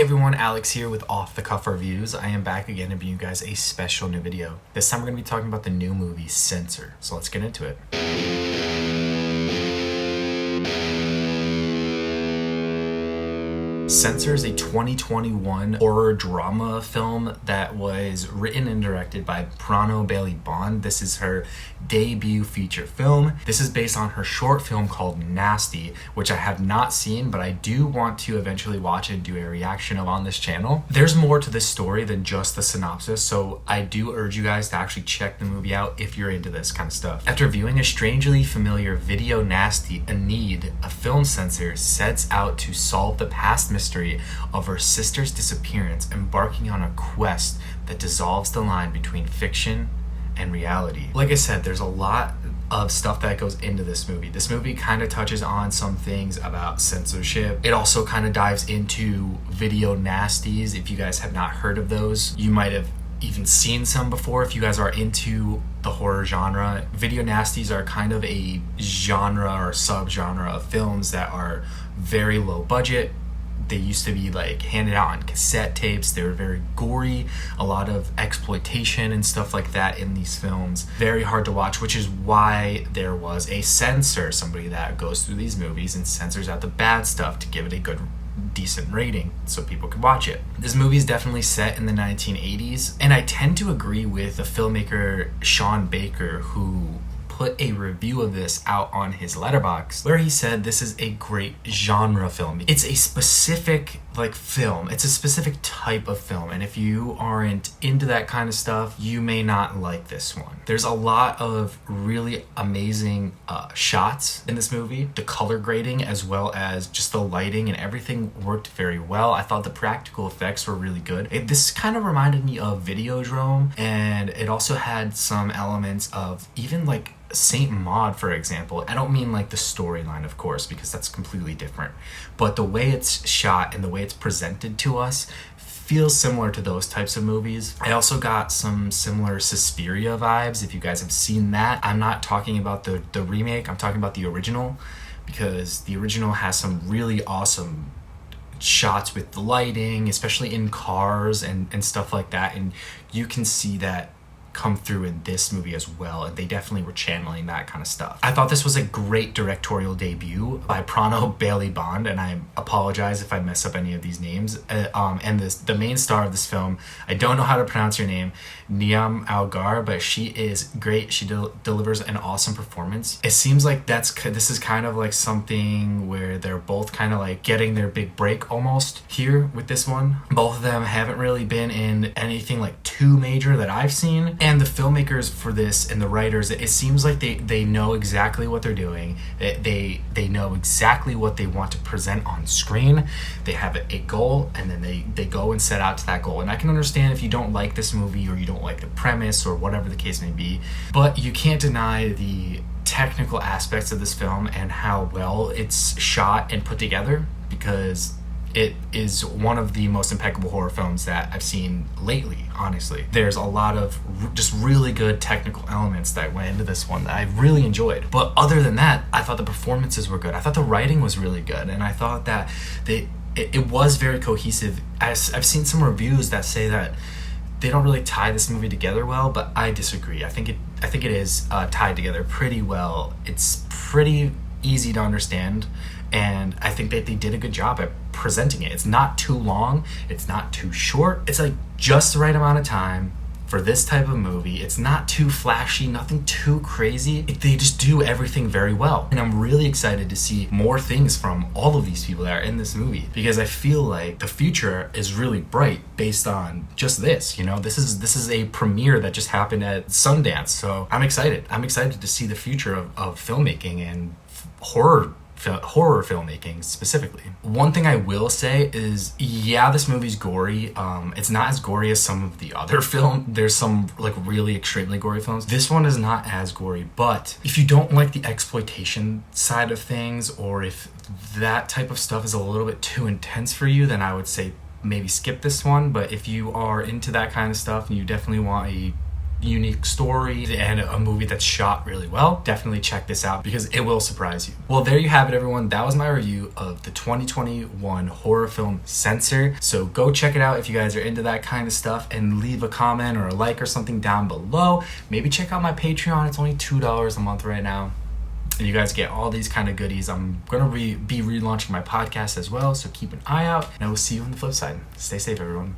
everyone, Alex here with Off the Cuff Reviews. I am back again to bring you guys a special new video. This time we're going to be talking about the new movie Censor. So let's get into it. Censor is a 2021 horror drama film that was written and directed by Prano Bailey Bond. This is her debut feature film. This is based on her short film called Nasty, which I have not seen, but I do want to eventually watch and do a reaction of on this channel. There's more to this story than just the synopsis, so I do urge you guys to actually check the movie out if you're into this kind of stuff. After viewing a strangely familiar video Nasty, Enid, a film censor, sets out to solve the past mystery of her sister's disappearance, embarking on a quest that dissolves the line between fiction and reality. Like I said, there's a lot of stuff that goes into this movie. This movie kind of touches on some things about censorship. It also kind of dives into video nasties. If you guys have not heard of those, you might have even seen some before if you guys are into the horror genre. Video nasties are kind of a genre or subgenre of films that are very low budget. They used to be like handed out on cassette tapes. They were very gory, a lot of exploitation and stuff like that in these films. Very hard to watch, which is why there was a censor, somebody that goes through these movies and censors out the bad stuff to give it a good, decent rating so people could watch it. This movie is definitely set in the 1980s, and I tend to agree with the filmmaker Sean Baker, who put a review of this out on his Letterboxd, where he said this is a great genre film. It's a specific film. It's a specific type of film, and if you aren't into that kind of stuff, you may not like this one. There's a lot of really amazing shots in this movie. The color grading as well as just the lighting and everything worked very well. I thought the practical effects were really good. This kind of reminded me of Videodrome, and it also had some elements of even like Saint Maud, for example. I don't mean like the storyline, of course, because that's completely different, but the way it's shot and the way it's presented to us feels similar to those types of movies. I also got some similar Suspiria vibes, if you guys have seen that. I'm not talking about the remake, I'm talking about the original, because the original has some really awesome shots with the lighting, especially in cars and stuff like that, and you can see that come through in this movie as well, and they definitely were channeling that kind of stuff. I thought this was a great directorial debut by Prano Bailey Bond, and I apologize if I mess up any of these names. And the main star of this film, I don't know how to pronounce your name, Niam Algar, but she is great. She delivers an awesome performance. It seems like this is kind of like something where they're both kind of like getting their big break almost here with this one. Both of them haven't really been in anything like too major that I've seen. And the filmmakers for this and the writers, it seems like they know exactly what they're doing. They know exactly what they want to present on screen. They have a goal, and then they go and set out to that goal. And I can understand if you don't like this movie or you don't like the premise or whatever the case may be, but you can't deny the technical aspects of this film and how well it's shot and put together, because it is one of the most impeccable horror films that I've seen lately, honestly. There's a lot of just really good technical elements that went into this one that I really enjoyed. But other than that, I thought the performances were good. I thought the writing was really good, and I thought that it was very cohesive. I've seen some reviews that say that they don't really tie this movie together well, but I disagree. I think it is tied together pretty well. It's pretty easy to understand, and I think that they did a good job at presenting it. It's not too long, it's not too short. It's like just the right amount of time for this type of movie. It's not too flashy, nothing too crazy. They just do everything very well. And I'm really excited to see more things from all of these people that are in this movie, because I feel like the future is really bright based on just this. You know, this is a premiere that just happened at Sundance, so I'm excited. I'm excited to see the future of filmmaking and horror filmmaking specifically. One thing I will say is, yeah, this movie's gory. It's not as gory as some of the other film. There's some like really extremely gory films. This one is not as gory, but if you don't like the exploitation side of things, or if that type of stuff is a little bit too intense for you, then I would say maybe skip this one. But if you are into that kind of stuff and you definitely want a unique story and a movie that's shot really well, definitely check this out because it will surprise you. Well, there you have it, everyone. That was my review of the 2021 horror film Censor. So go check it out if you guys are into that kind of stuff, and leave a comment or a like or something down below. Maybe check out my Patreon. It's only $2 a month right now, and you guys get all these kind of goodies. I'm gonna be relaunching my podcast as well, so keep an eye out, and I will see you on the flip side. Stay safe, everyone.